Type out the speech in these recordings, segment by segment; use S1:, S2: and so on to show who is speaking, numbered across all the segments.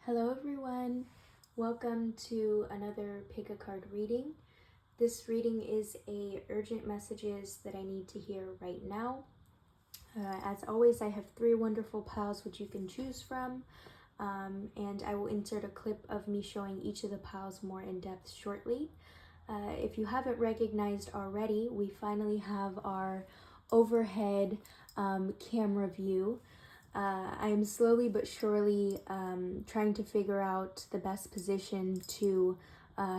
S1: Hello everyone, welcome to another pick a card reading. This reading is a urgent messages that I need to hear right now. As always, I have 3 wonderful piles which you can choose from, and I will insert a clip of me showing each of the piles more in depth shortly. If you haven't recognized already, we finally have our overhead camera view. I am slowly but surely trying to figure out the best position to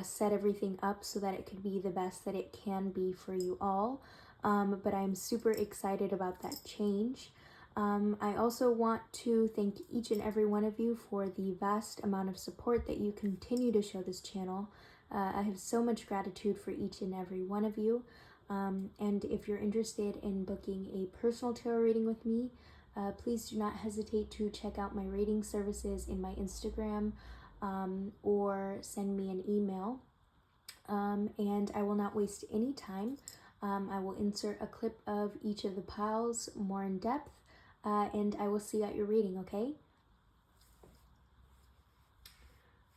S1: set everything up so that it could be the best that it can be for you all. But I'm super excited about that change. I also want to thank each and every one of you for the vast amount of support that you continue to show this channel. I have so much gratitude for each and every one of you. And if you're interested in booking a personal tarot reading with me, please do not hesitate to check out my reading services in my Instagram or send me an email. And I will not waste any time. I will insert a clip of each of the piles more in depth, and I will see you at your reading, okay?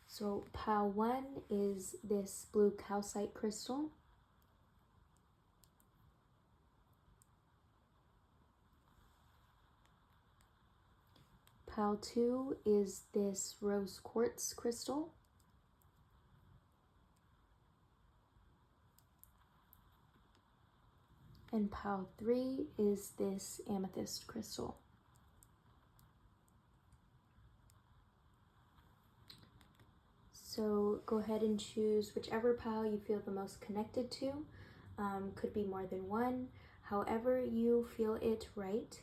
S1: So pile 1 is this blue calcite crystal. Pile 2 is this rose quartz crystal. And pile 3 is this amethyst crystal. So go ahead and choose whichever pile you feel the most connected to. Could be more than one, however you feel it right.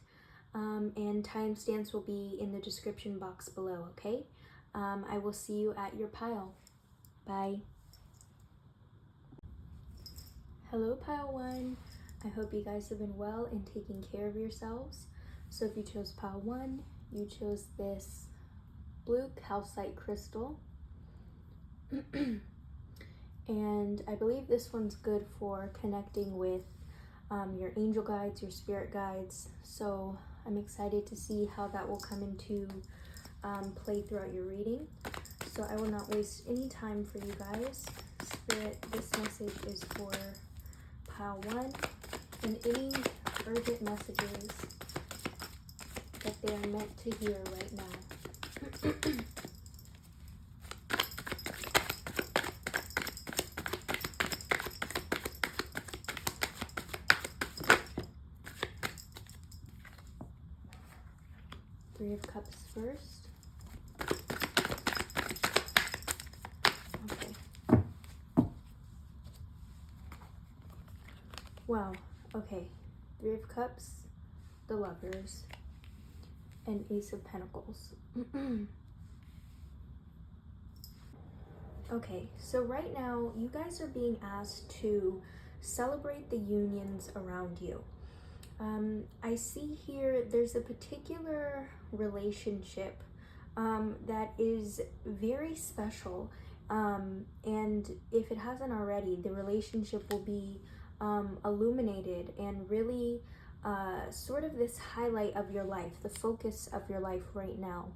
S1: And timestamps will be in the description box below, okay? I will see you at your pile. Bye. Hello, pile 1. I hope you guys have been well and taking care of yourselves. So if you chose pile 1, you chose this blue calcite crystal. And I believe this one's good for connecting with your angel guides, your spirit guides. So I'm excited to see how that will come into play throughout your reading. So I will not waste any time for you guys. Spirit, this message is for pile 1 and any urgent messages that they are meant to hear right now. Three of Cups first. Okay. Wow. Okay. 3 of Cups, the Lovers, and Ace of Pentacles. Okay, so right now you guys are being asked to celebrate the unions around you. I see here there's a particular relationship that is very special, and if it hasn't already, the relationship will be illuminated and really sort of this highlight of your life, the focus of your life right now.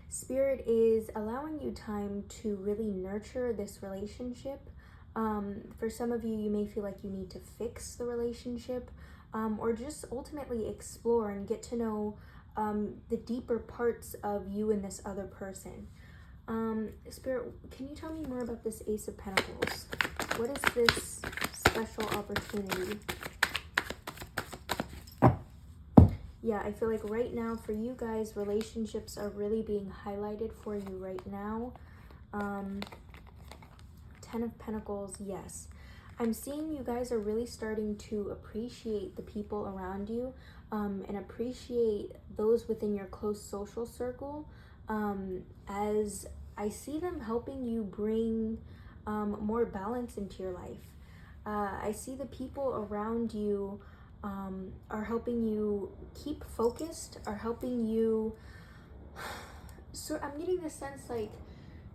S1: Spirit is allowing you time to really nurture this relationship. For some of you, you may feel like you need to fix the relationship, or just ultimately explore and get to know the deeper parts of you and this other person. Spirit, can you tell me more about this Ace of Pentacles? What is this special opportunity? Yeah, I feel like right now for you guys, relationships are really being highlighted for you right now. 10 of Pentacles, yes. I'm seeing you guys are really starting to appreciate the people around you, and appreciate those within your close social circle, as I see them helping you bring more balance into your life. I see the people around you are helping you keep focused, are helping you, so I'm getting this sense like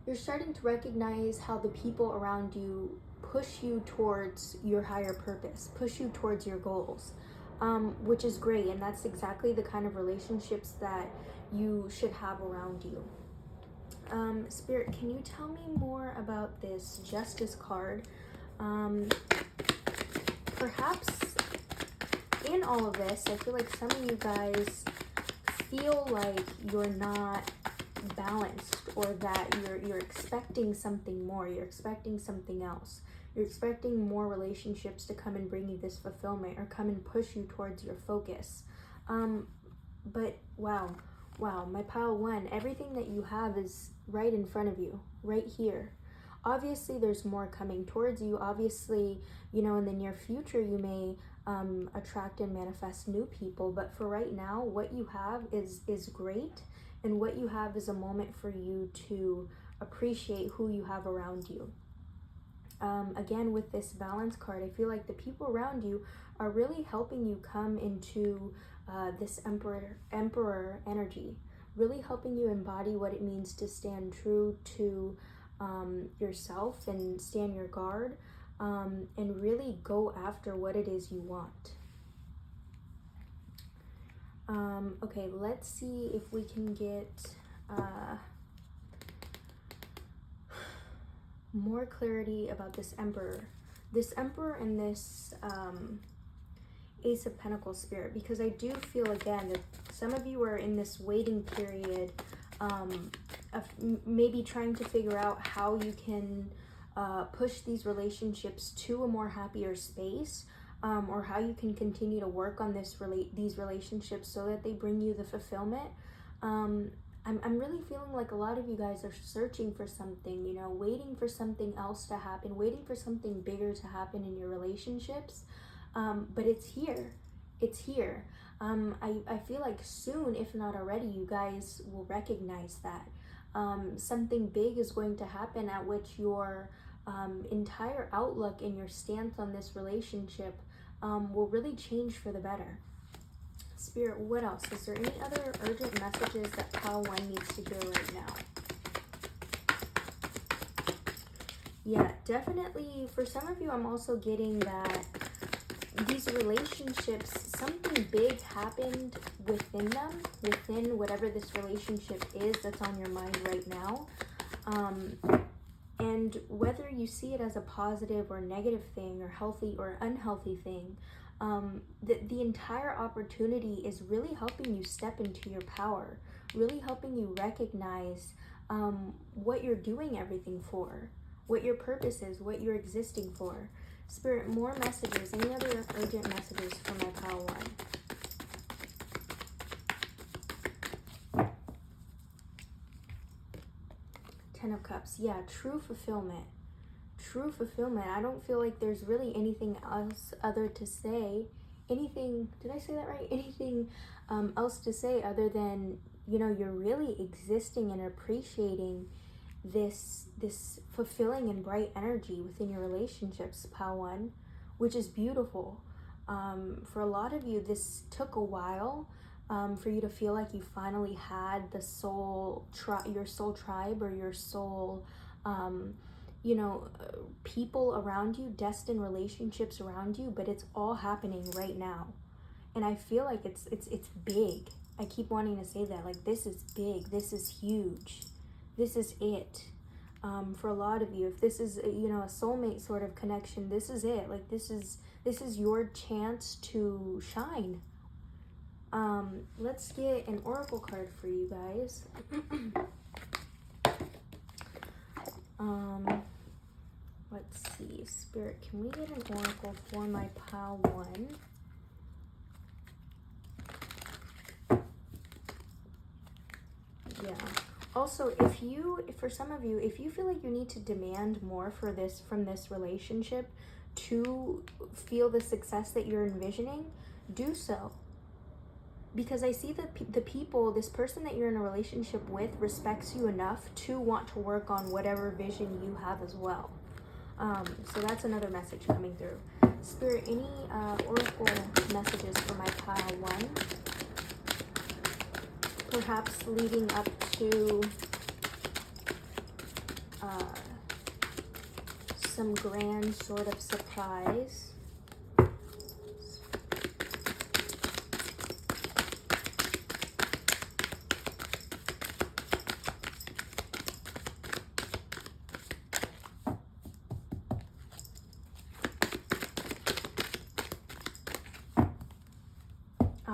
S1: you're starting to recognize how the people around you push you towards your higher purpose, push you towards your goals, which is great. And that's exactly the kind of relationships that you should have around you. Spirit, can you tell me more about this Justice card? Perhaps in all of this, I feel like some of you guys feel like you're not balanced, or that you're expecting something more, you're expecting something else. You're expecting more relationships to come and bring you this fulfillment, or come and push you towards your focus. But wow, my pile one, everything that you have is right in front of you, right here. Obviously, there's more coming towards you. Obviously, you know, in the near future, you may attract and manifest new people. But for right now, what you have is great. And what you have is a moment for you to appreciate who you have around you. Again, with this balance card, I feel like the people around you are really helping you come into this emperor energy, really helping you embody what it means to stand true to yourself and stand your guard, and really go after what it is you want. Okay, let's see if we can get more clarity about this emperor. This emperor and this Ace of Pentacles spirit, because I do feel again that some of you are in this waiting period of maybe trying to figure out how you can push these relationships to a more happier space, or how you can continue to work on these relationships so that they bring you the fulfillment. I'm really feeling like a lot of you guys are searching for something, you know, waiting for something else to happen, waiting for something bigger to happen in your relationships. But it's here. It's here. I feel like soon, if not already, you guys will recognize that. Something big is going to happen at which your entire outlook and your stance on this relationship will really change for the better. Spirit, what else? Is there any other urgent messages that pile one needs to hear right now? Yeah, definitely. For some of you, I'm also getting that these relationships, something big happened within them, within whatever this relationship is that's on your mind right now. And whether you see it as a positive or negative thing, or healthy or unhealthy thing, the entire opportunity is really helping you step into your power, really helping you recognize what you're doing everything for, what your purpose is, what you're existing for. Spirit, more messages, any other urgent messages for my pile one? Ten of Cups. Yeah, true fulfillment. True fulfillment. I don't feel like there's really anything else other to say. Anything, did I say that right? Anything else to say other than, you know, you're really existing and appreciating this fulfilling and bright energy within your relationships, pile one, which is beautiful. For a lot of you, this took a while for you to feel like you finally had the your soul tribe, or your soul you know, people around you, destined relationships around you, but it's all happening right now. And I feel like it's big. I keep wanting to say that, like, this is big, this is huge, this is it. For a lot of you, if this is, you know, a soulmate sort of connection, this is it. Like, this is your chance to shine. Let's get an oracle card for you guys. Let's see, Spirit, can we get an oracle for my pile one? Yeah. Also, for some of you, if you feel like you need to demand more from this relationship to feel the success that you're envisioning, do so. Because I see that this person that you're in a relationship with respects you enough to want to work on whatever vision you have as well. So that's another message coming through. Spirit, any oracle messages for my pile one? Perhaps leading up to some grand sort of surprise.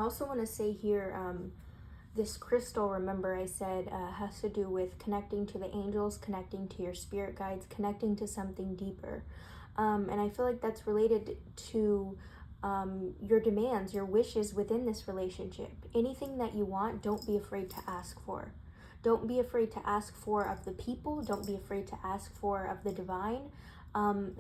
S1: also want to say here, this crystal, remember I said, has to do with connecting to the angels, connecting to your spirit guides, connecting to something deeper. And I feel like that's related to your demands, your wishes within this relationship. Anything that you want, don't be afraid to ask for. Don't be afraid to ask for of the people. Don't be afraid to ask for of the divine.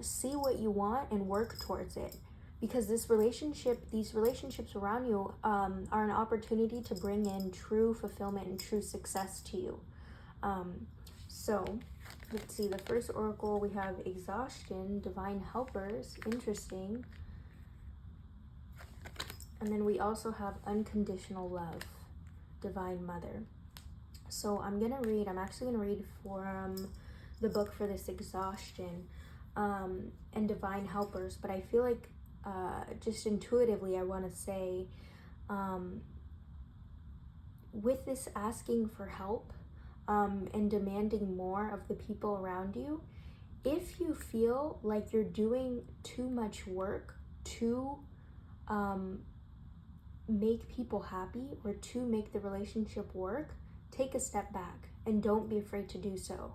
S1: See what you want and work towards it. Because these relationships around you are an opportunity to bring in true fulfillment and true success to you. So, let's see. The first oracle, we have exhaustion, divine helpers. Interesting. And then we also have unconditional love, divine mother. So I'm actually going to read from the book for this exhaustion and divine helpers. But I feel like just intuitively I want to say, with this asking for help and demanding more of the people around you, if you feel like you're doing too much work to make people happy or to make the relationship work, take a step back and don't be afraid to do so.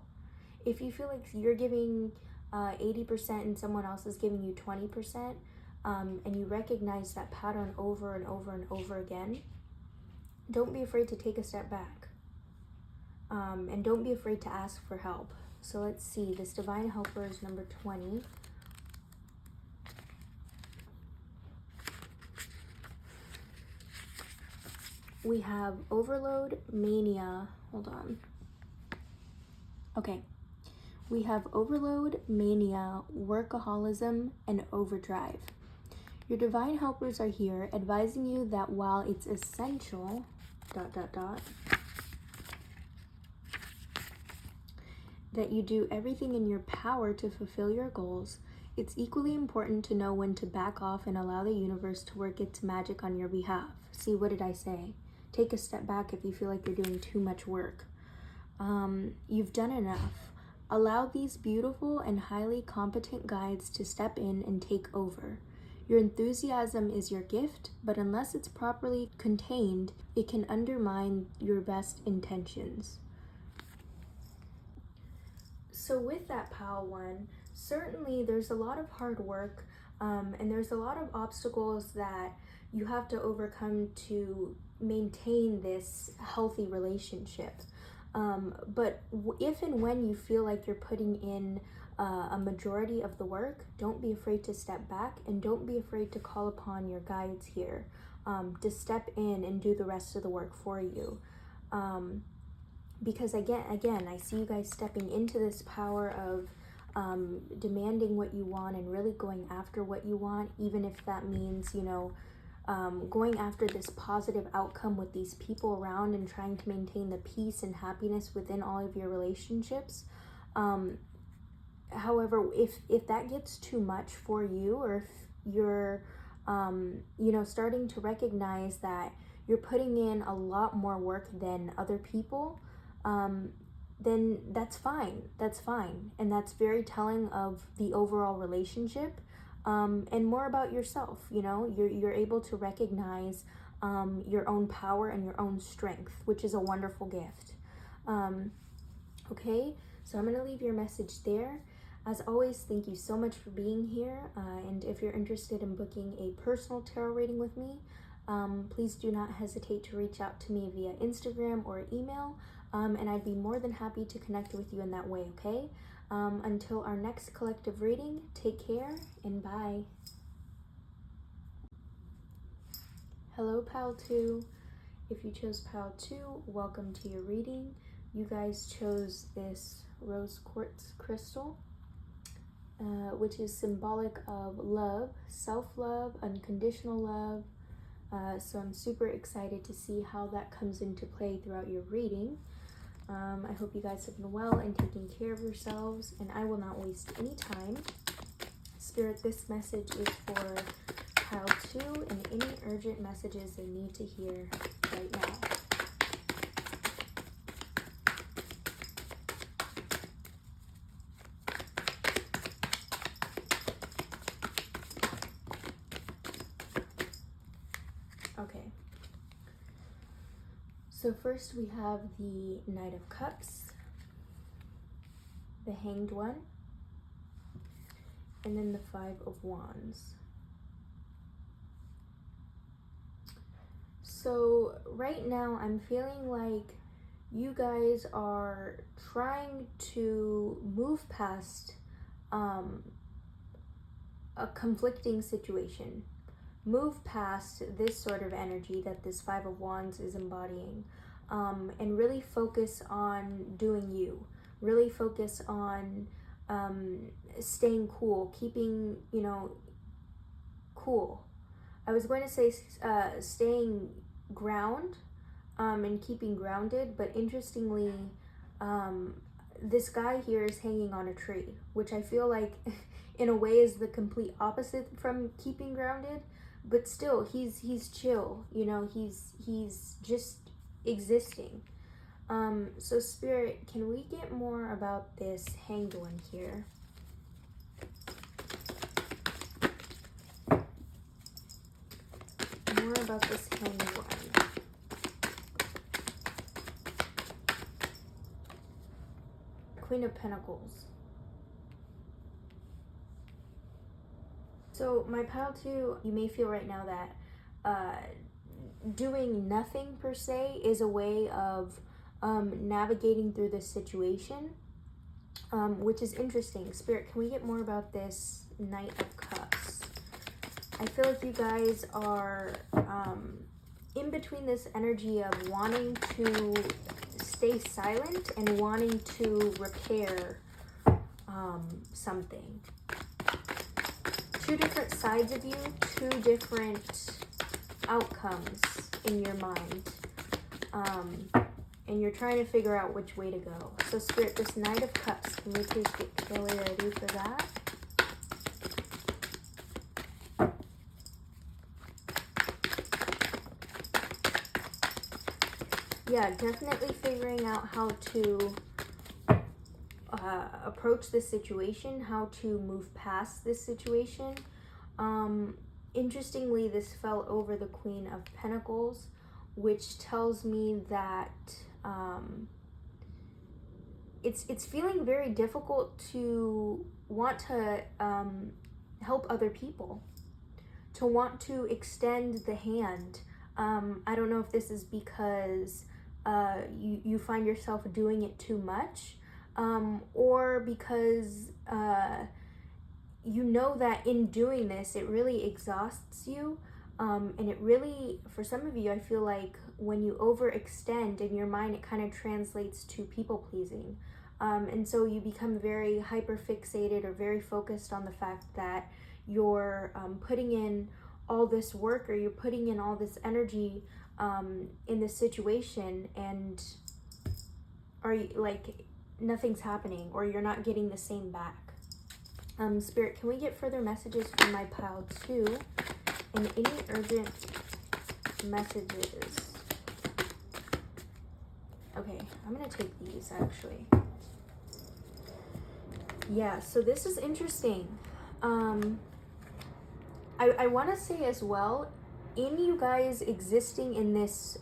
S1: If you feel like you're giving 80% and someone else is giving you 20%, and you recognize that pattern over and over and over again, don't be afraid to take a step back. And don't be afraid to ask for help. So let's see, this divine helper is number 20. We have overload, mania. Hold on. Okay. We have overload, mania, workaholism, and overdrive. Your divine helpers are here advising you that while it's essential, that you do everything in your power to fulfill your goals, it's equally important to know when to back off and allow the universe to work its magic on your behalf. See, what did I say? Take a step back if you feel like you're doing too much work. You've done enough. Allow these beautiful and highly competent guides to step in and take over. Your enthusiasm is your gift, but unless it's properly contained, it can undermine your best intentions. So with that Pal one, certainly there's a lot of hard work and there's a lot of obstacles that you have to overcome to maintain this healthy relationship. But if and when you feel like you're putting in a majority of the work, don't be afraid to step back and don't be afraid to call upon your guides here to step in and do the rest of the work for you. Because again, I see you guys stepping into this power of demanding what you want and really going after what you want, even if that means, going after this positive outcome with these people around and trying to maintain the peace and happiness within all of your relationships. However, if that gets too much for you, or if you're, starting to recognize that you're putting in a lot more work than other people, then that's fine. That's fine. And that's very telling of the overall relationship. And more about yourself, you're able to recognize your own power and your own strength, which is a wonderful gift. Okay, so I'm going to leave your message there. As always, thank you so much for being here. And if you're interested in booking a personal tarot reading with me, please do not hesitate to reach out to me via Instagram or email. And I'd be more than happy to connect with you in that way, okay? Until our next collective reading, take care and bye. Hello, Pal 2. If you chose Pal 2, welcome to your reading. You guys chose this rose quartz crystal, which is symbolic of love, self-love, unconditional love. So I'm super excited to see how that comes into play throughout your reading. I hope you guys have been well and taking care of yourselves, and I will not waste any time. Spirit, this message is for Pile 2 and any urgent messages they need to hear right now. Okay, So first we have the Knight of Cups, the Hanged One, and then the Five of Wands. So right now I'm feeling like you guys are trying to move past a conflicting situation. Move past this sort of energy that this Five of Wands is embodying, and really focus on doing you. Really focus on staying cool, keeping, cool. I was going to say staying ground and keeping grounded, but interestingly, this guy here is hanging on a tree, which I feel like in a way is the complete opposite from keeping grounded. But still, he's chill, he's just existing. So Spirit, can we get more about this Hanged One here? More about this Hanged One. Queen of Pentacles. So my pile 2, you may feel right now that doing nothing per se is a way of navigating through this situation, which is interesting. Spirit, can we get more about this Knight of Cups? I feel like you guys are in between this energy of wanting to stay silent and wanting to repair something. Two different sides of you, two different outcomes in your mind, and you're trying to figure out which way to go. So Spirit, this Knight of Cups, can we please get clarity for that? Yeah, definitely figuring out how to approach this situation, how to move past this situation. Interestingly, this fell over the Queen of Pentacles, which tells me that it's feeling very difficult to want to help other people, to want to extend the hand. I don't know if this is because you find yourself doing it too much, or because you know that in doing this, it really exhausts you. And it really, for some of you, I feel like when you overextend in your mind, it kind of translates to people pleasing. And so you become very hyper fixated or very focused on the fact that you're putting in all this work, or you're putting in all this energy in this situation, and are you like nothing's happening, or you're not getting the same back. Spirit, can we get further messages from my pile 2 and any urgent messages? Okay, I'm gonna take these actually. Yeah, so this is interesting. I want to say as well, in you guys existing in this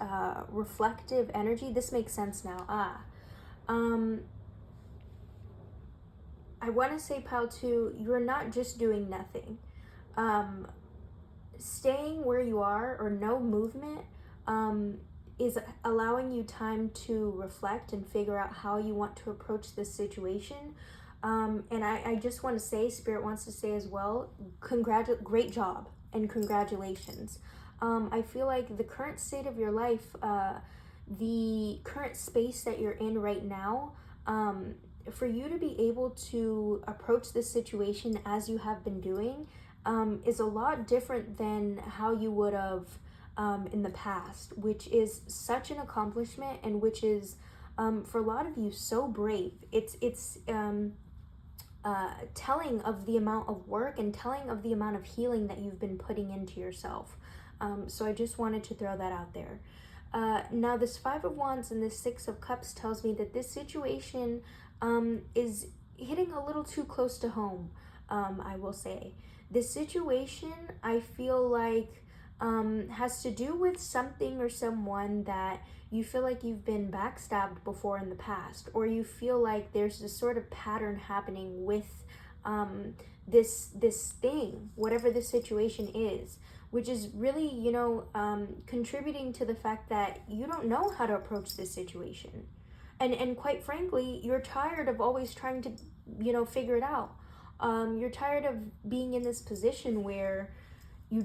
S1: reflective energy, this makes sense now. I want to say, pile 2, you're not just doing nothing. Staying where you are, or no movement, is allowing you time to reflect and figure out how you want to approach this situation. And I just want to say, Spirit wants to say as well, great job and congratulations. I feel like the current state of your life, the current space that you're in right now, for you to be able to approach this situation as you have been doing, is a lot different than how you would have in the past, which is such an accomplishment, and which is for a lot of you so brave. It's telling of the amount of work and telling of the amount of healing that you've been putting into yourself. So I just wanted to throw that out there. Now this Five of Wands and this Six of Cups tells me that this situation is hitting a little too close to home. I will say this situation, I feel like has to do with something or someone that you feel like you've been backstabbed before in the past, or you feel like there's this sort of pattern happening with this thing, whatever the situation is, which is really, contributing to the fact that you don't know how to approach this situation. And quite frankly, you're tired of always trying to, figure it out. You're tired of being in this position where you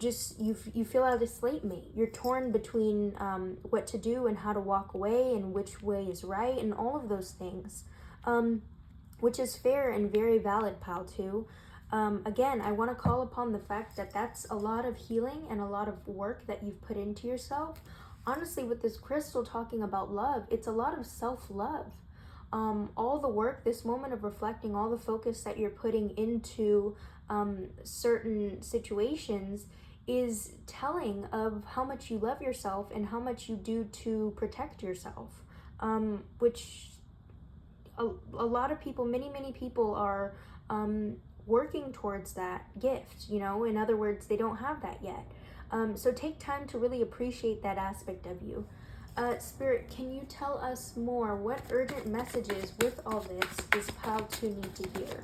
S1: feel out of stalemate. You're torn between what to do and how to walk away and which way is right and all of those things, which is fair and very valid, pal, too. Again, I want to call upon the fact that that's a lot of healing and a lot of work that you've put into yourself. Honestly, with this crystal talking about love, it's a lot of self-love. All the work, this moment of reflecting, all the focus that you're putting into certain situations is telling of how much you love yourself and how much you do to protect yourself, which a lot of people, many people are working towards that gift, in other words, they don't have that yet. So take time to really appreciate that aspect of you. Spirit, can you tell us more? What urgent messages with all this does Pile 2 need to hear?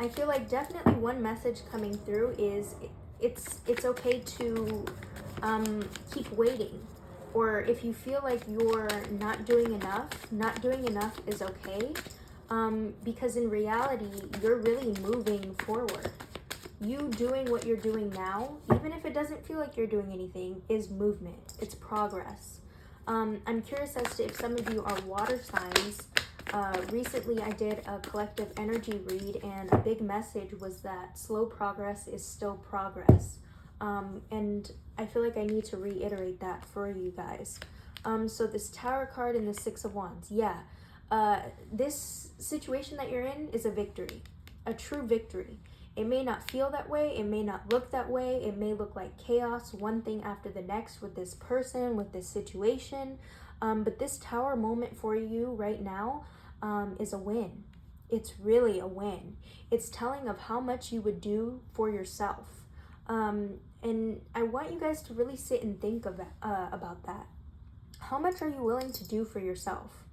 S1: I feel like definitely one message coming through is it's okay to keep waiting. Or if you feel like you're not doing enough is okay. Because in reality, you're really moving forward. You doing what you're doing now, even if it doesn't feel like you're doing anything, is movement. It's progress. I'm curious as to if some of you are water signs. Recently, I did a collective energy read, and a big message was that slow progress is still progress. And I feel like I need to reiterate that for you guys. So this Tower card and the Six of Wands, yeah. This situation that you're in is a victory, a true victory. It may not feel that way, it may not look that way, it may look like chaos, one thing after the next with this person, with this situation, but this Tower moment for you right now is a win. It's really a win. It's telling of how much you would do for yourself, and I want you guys to really sit and think of about that. How much are you willing to do for yourself?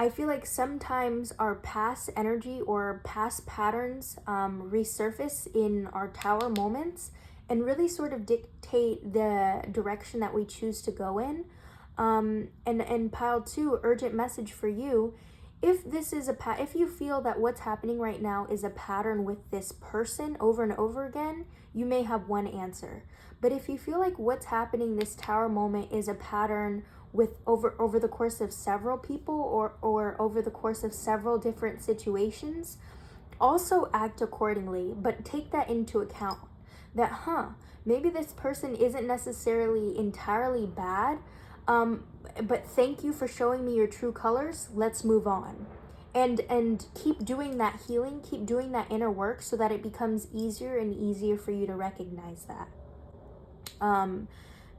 S1: I feel like sometimes our past energy or past patterns resurface in our Tower moments and really sort of dictate the direction that we choose to go in. And Pile 2, urgent message for you. If this is if you feel that what's happening right now is a pattern with this person over and over again, you may have one answer. But if you feel like what's happening this Tower moment is a pattern with over the course of several people or over the course of several different situations, also act accordingly, but take that into account that maybe this person isn't necessarily entirely bad, but thank you for showing me your true colors. Let's move on. And keep doing that healing, keep doing that inner work so that it becomes easier and easier for you to recognize that.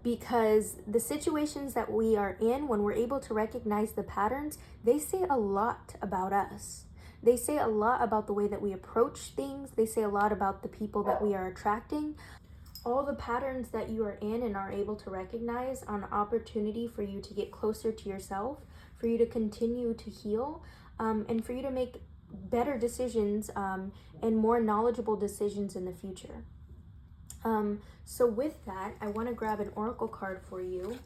S1: Because the situations that we are in, when we're able to recognize the patterns, they say a lot about us. They say a lot about the way that we approach things. They say a lot about the people that we are attracting. All the patterns that you are in and are able to recognize are an opportunity for you to get closer to yourself, for you to continue to heal, and for you to make better decisions and more knowledgeable decisions in the future. So with that, I want to grab an oracle card for you.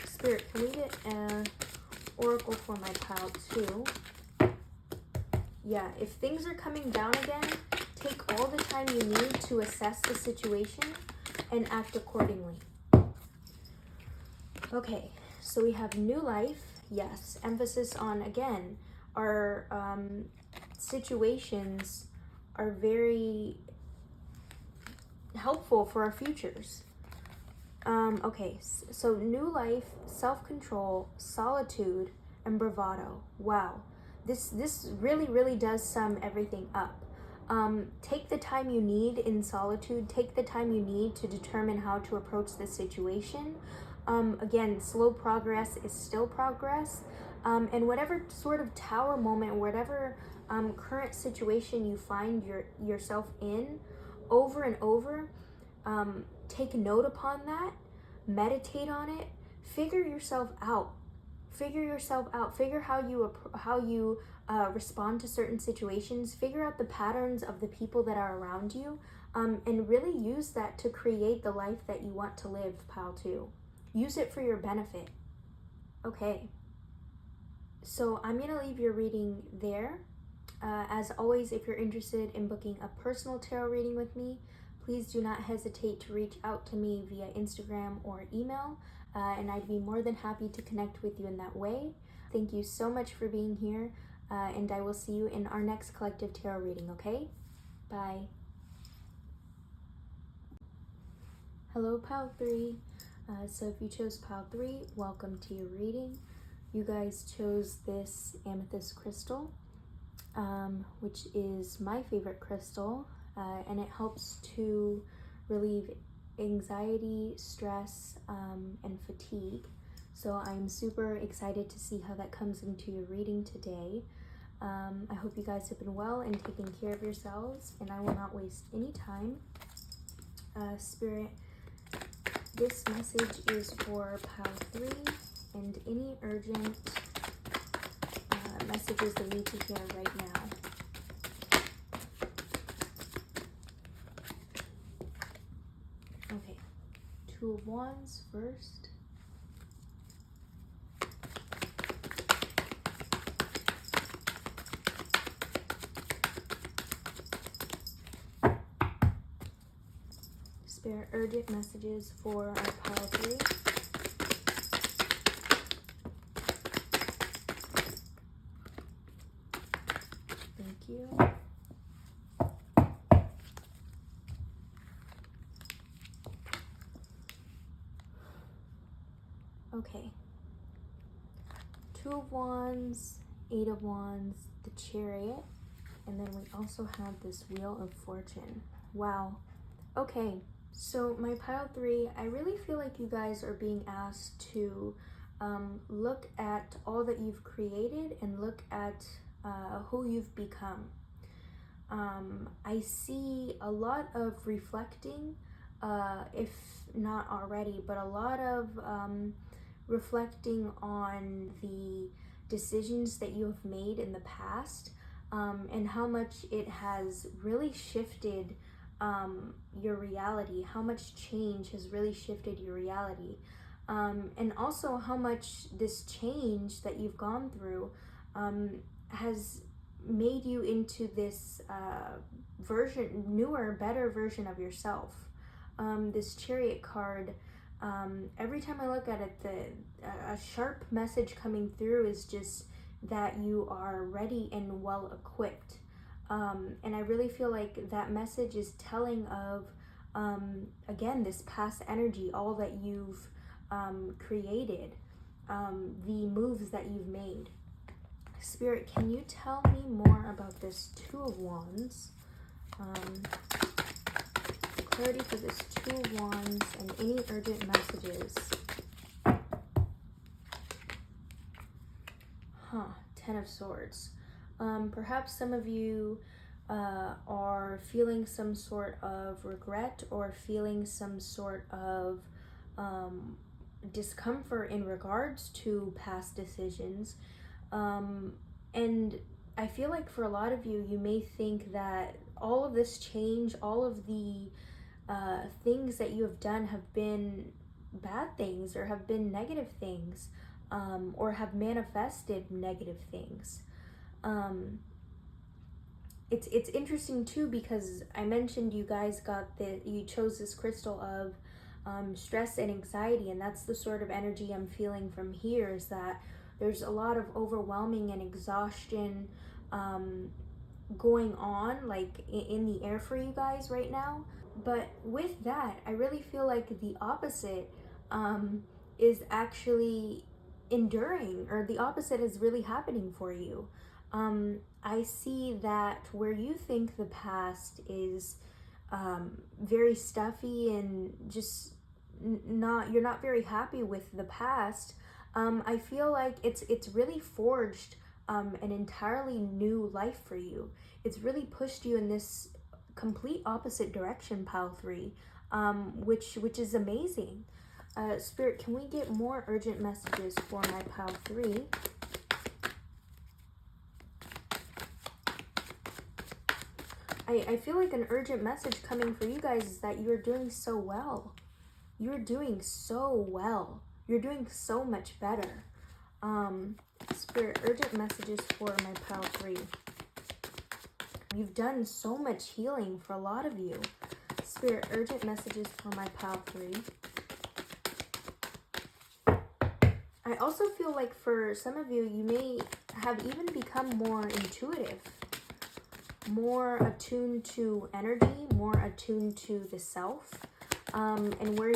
S1: Spirit, can we get an oracle for my Pile 2? Yeah, if things are coming down again, take all the time you need to assess the situation and act accordingly. Okay, so we have new life. Yes, emphasis on, again, our situations are very helpful for our futures. Okay, so new life, self-control, solitude, and bravado. Wow, this really does sum everything up. Take the time you need in solitude. Take the time you need to determine how to approach the situation. Again, slow progress is still progress. And whatever sort of Tower moment, whatever current situation you find yourself in, over and over, take note upon that, meditate on it, figure yourself out. Figure how you respond to certain situations. Figure out the patterns of the people that are around you, and really use that to create the life that you want to live, pile 2. Use it for your benefit. Okay. So I'm going to leave your reading there. As always, if you're interested in booking a personal tarot reading with me, please do not hesitate to reach out to me via Instagram or email, and I'd be more than happy to connect with you in that way. Thank you so much for being here, and I will see you in our next collective tarot reading, okay? Bye. Hello, pile 3. So if you chose pile 3, welcome to your reading. You guys chose this amethyst crystal, which is my favorite crystal, and it helps to relieve anxiety, stress, and fatigue. So I'm super excited to see how that comes into your reading today. I hope you guys have been well and taking care of yourselves, and I will not waste any time. Spirit, this message is for pile 3 and any urgent messages they need to hear right now. Okay, 2 of Wands first. Spirit, urgent messages for our pile 3. Thank you. Okay. 2 of Wands, 8 of Wands, the Chariot, and then we also have this Wheel of Fortune. Wow. Okay, so my pile 3, I really feel like you guys are being asked to look at all that you've created and look at who you've become. I see a lot of reflecting, if not already, but a lot of reflecting on the decisions that you have made in the past, and how much it has really shifted your reality, how much change has really shifted your reality, and also how much this change that you've gone through has made you into this newer, better version of yourself. This Chariot card, every time I look at it, a sharp message coming through is just that you are ready and well equipped. And I really feel like that message is telling of, again, this past energy, all that you've created, the moves that you've made. Spirit, can you tell me more about this 2 of Wands? Clarity for this 2 of Wands and any urgent messages. 10 of Swords. Perhaps some of you are feeling some sort of regret or feeling some sort of discomfort in regards to past decisions. And I feel like for a lot of you, you may think that all of this change, all of the things that you have done have been bad things or have been negative things, or have manifested negative things. It's interesting too, because I mentioned you guys you chose this crystal of stress and anxiety, and that's the sort of energy I'm feeling from here, is that there's a lot of overwhelming and exhaustion going on, like in the air for you guys right now. But with that, I really feel like the opposite is actually enduring, or the opposite is really happening for you. I see that where you think the past is very stuffy and just you're not very happy with the past, I feel like it's really forged an entirely new life for you. It's really pushed you in this complete opposite direction, pile 3. which is amazing. Spirit, can we get more urgent messages for my pile 3? I feel like an urgent message coming for you guys is that you're doing so well. You're doing so well. You're doing so much better. Spirit, urgent messages for my pile 3. You've done so much healing for a lot of you. Spirit, urgent messages for my pile 3. I also feel like for some of you, you may have even become more intuitive, more attuned to energy, more attuned to the self, and where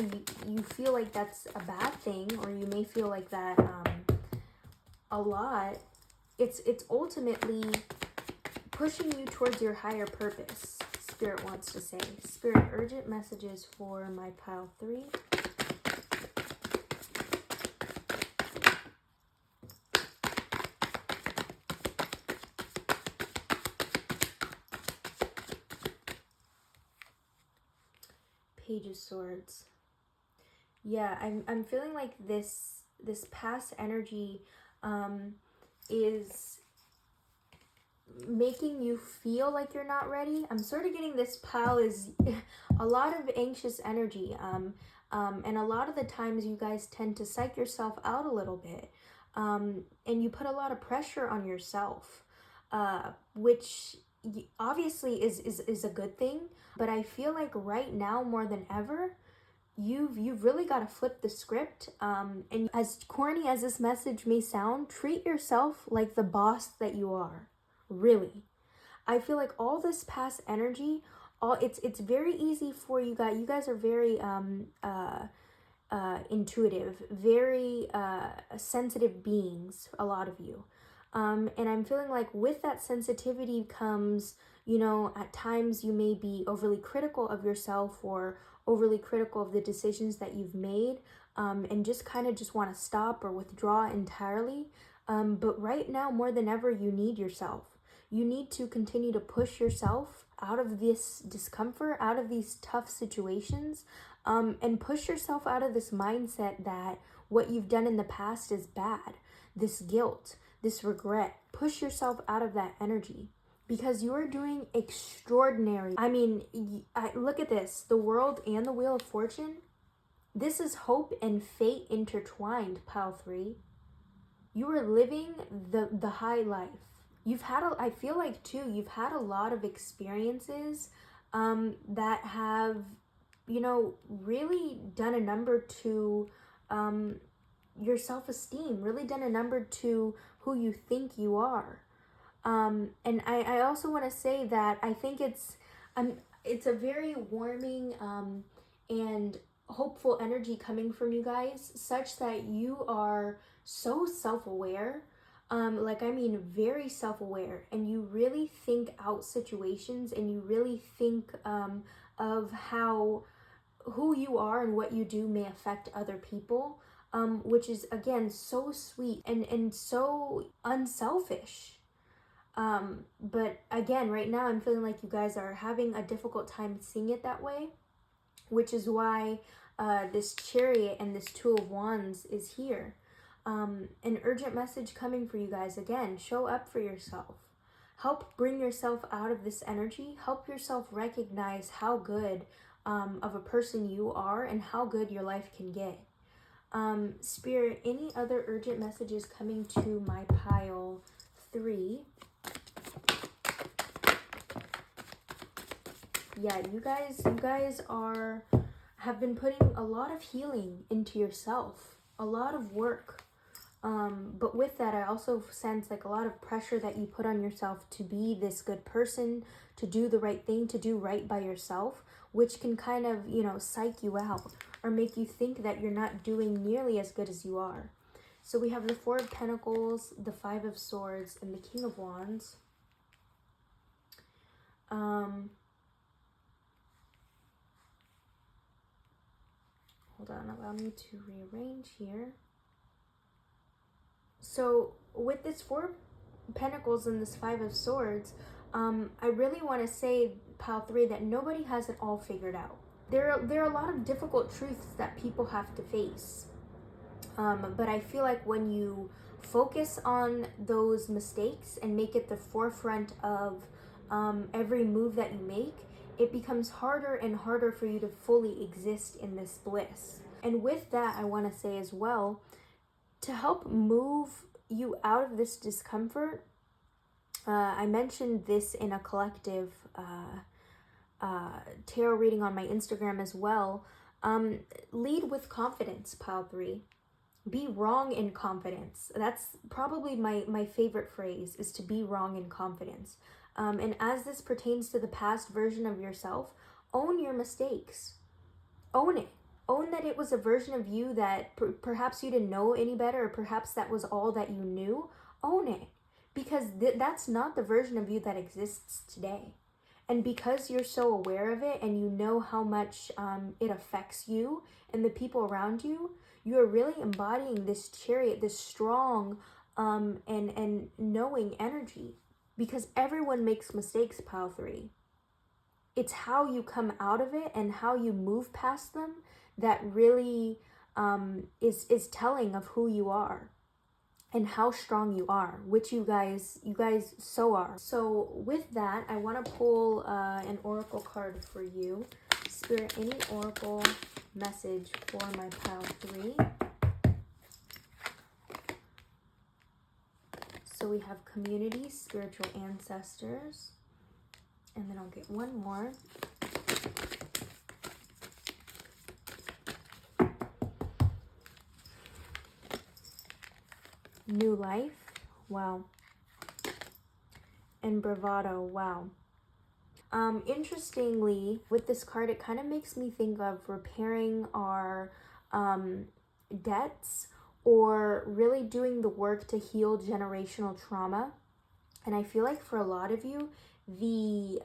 S1: you feel like that's a bad thing, or you may feel like that a lot, it's ultimately pushing you towards your higher purpose, Spirit wants to say. Spirit, urgent messages for my pile 3. Page of Swords. Yeah, I'm feeling like this past energy is making you feel like you're not ready. I'm sort of getting this pile is a lot of anxious energy, and a lot of the times you guys tend to psych yourself out a little bit, and you put a lot of pressure on yourself, which obviously is a good thing, but I feel like right now more than ever, you've really got to flip the script, and as corny as this message may sound, treat yourself like the boss that you are. Really, I feel like all this past energy, it's very easy for you guys. You guys are very intuitive, very sensitive beings, a lot of you, and I'm feeling like with that sensitivity comes, at times you may be overly critical of yourself or overly critical of the decisions that you've made, and just kind of just want to stop or withdraw entirely. But right now, more than ever, you need yourself. You need to continue to push yourself out of this discomfort, out of these tough situations, and push yourself out of this mindset that what you've done in the past is bad, this guilt, this regret. Push yourself out of that energy, because you're doing extraordinary. I mean, look at this, the world and the Wheel of Fortune. This is hope and fate intertwined, pile 3. You are living the high life. I feel like too, you've had a lot of experiences that have, really done a number to your self-esteem, really done a number to who you think you are. And I also want to say that I think it's a very warming and hopeful energy coming from you guys, such that you are so self-aware, very self-aware, and you really think out situations, and you really think of how who you are and what you do may affect other people, which is again so sweet and so unselfish. But again, right now I'm feeling like you guys are having a difficult time seeing it that way, which is why this Chariot and this Two of Wands is here. An urgent message coming for you guys. Again, show up for yourself. Help bring yourself out of this energy. Help yourself recognize how good of a person you are and how good your life can get. Spirit, any other urgent messages coming to my pile 3? Yeah, you guys have been putting a lot of healing into yourself, a lot of work. But with that, I also sense like a lot of pressure that you put on yourself to be this good person, to do the right thing, to do right by yourself, which can kind of, psych you out or make you think that you're not doing nearly as good as you are. So we have the Four of Pentacles, the Five of Swords, and the King of Wands. Hold on, allow me to rearrange here. So with this Four of Pentacles and this Five of Swords, I really want to say, pile 3, that nobody has it all figured out. there are a lot of difficult truths that people have to face. But I feel like when you focus on those mistakes and make it the forefront of every move that you make, it becomes harder and harder for you to fully exist in this bliss. And with that, I want to say as well, to help move you out of this discomfort, I mentioned this in a collective tarot reading on my Instagram as well. Lead with confidence, pile 3. Be wrong in confidence. That's probably my favorite phrase, is to be wrong in confidence. And as this pertains to the past version of yourself, own your mistakes. Own it. Own that it was a version of you that perhaps you didn't know any better, or perhaps that was all that you knew. Own it. Because that's not the version of you that exists today. And because you're so aware of it and you know how much it affects you and the people around you, you are really embodying this chariot, this strong and knowing energy. Because everyone makes mistakes, pile 3. It's how you come out of it and how you move past them that really is telling of who you are and how strong you are, which you guys so are. So with that, I want to pull an oracle card for you. Spirit, any oracle message for my pile 3. So we have community, spiritual ancestors, and then I'll get one more. New life, wow. And bravado, wow. Interestingly, with this card, it kind of makes me think of repairing our debts, or really doing the work to heal generational trauma. And I feel like for a lot of you, the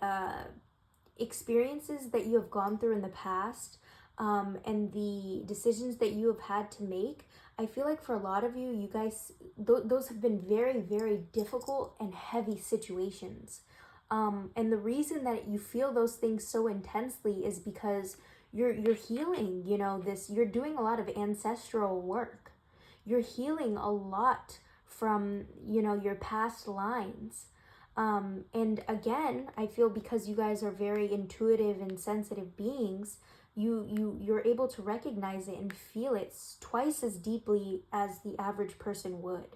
S1: experiences that you have gone through in the past and the decisions that you have had to make, I feel like for a lot of you, you guys, those have been very, very difficult and heavy situations. And the reason that you feel those things so intensely is because you're healing, you know, you're doing a lot of ancestral work. You're healing a lot from, you know, your past lines. And again, I feel because you guys are very intuitive and sensitive beings, you're able to recognize it and feel it twice as deeply as the average person would.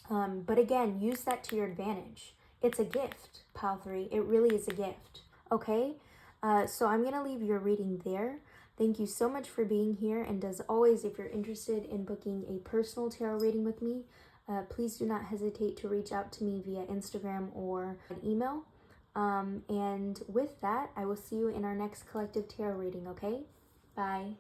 S1: But again, use that to your advantage. It's a gift, pile 3. It really is a gift. Okay? So I'm going to leave your reading there. Thank you so much for being here. And as always, if you're interested in booking a personal tarot reading with me, please do not hesitate to reach out to me via Instagram or an email. And with that, I will see you in our next collective tarot reading, okay? Bye.